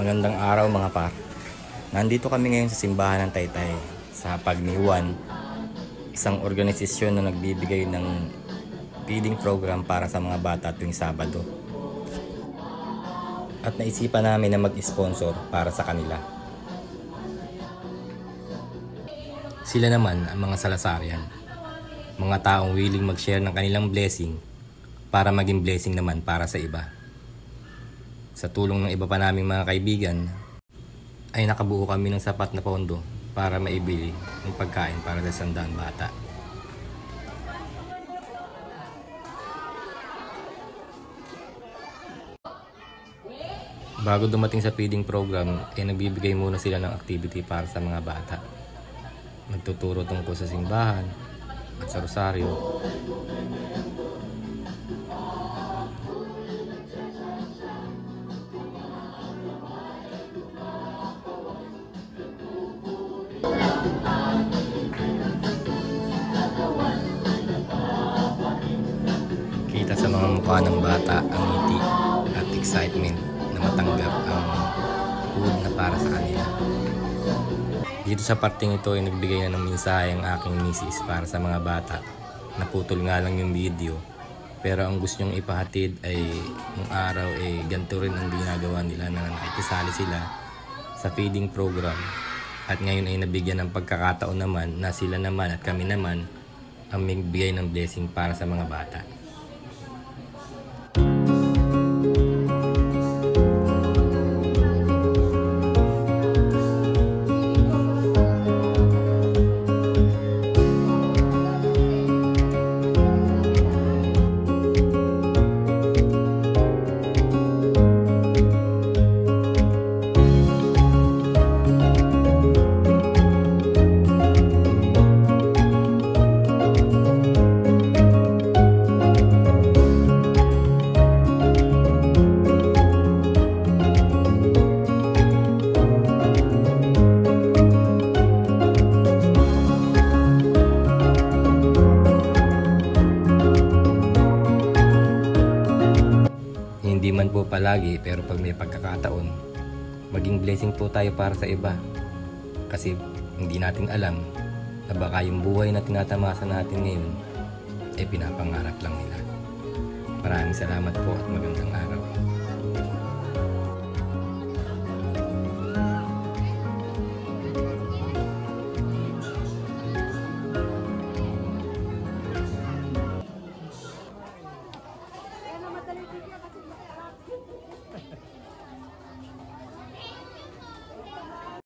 Magandang araw mga par. Nandito kami ngayon sa simbahan ng Taytay sa Pagniwan, isang organisasyon na nagbibigay ng feeding program para sa mga bata tuwing Sabado. At naisipan namin na mag-sponsor para sa kanila. Sila naman ang mga Salazarian, mga taong willing mag-share ng kanilang blessing para maging blessing naman para sa iba. Sa tulong ng iba pa naming mga kaibigan, ay nakabuo kami ng sapat na pondo para maibili ng pagkain para sa 100 bata. Bago dumating sa feeding program, nagbibigay muna sila ng activity para sa mga bata. Nagtuturo tungkol sa simbahan at sa rosaryo. Kita sa mga mukha ng bata ang ngiti at excitement na matanggap ang food na para sa kanila. Dito sa parting ito ay nagbigay na ng mensahe ang aking misis para sa mga bata. Naputol nga lang yung video, pero ang gusto nyong ipahatid ay nung araw ganito rin ang ginagawa nila na nakikisali sila sa feeding program. At ngayon ay nabigyan ng pagkakataon naman na sila naman at kami naman ang magbigay ng blessing para sa mga bata. Hindi man po palagi, pero pag may pagkakataon, maging blessing po tayo para sa iba. Kasi hindi natin alam na baka yung buhay na tinatamasa natin ngayon ay pinapangarap lang nila. Maraming salamat po at magandang araw.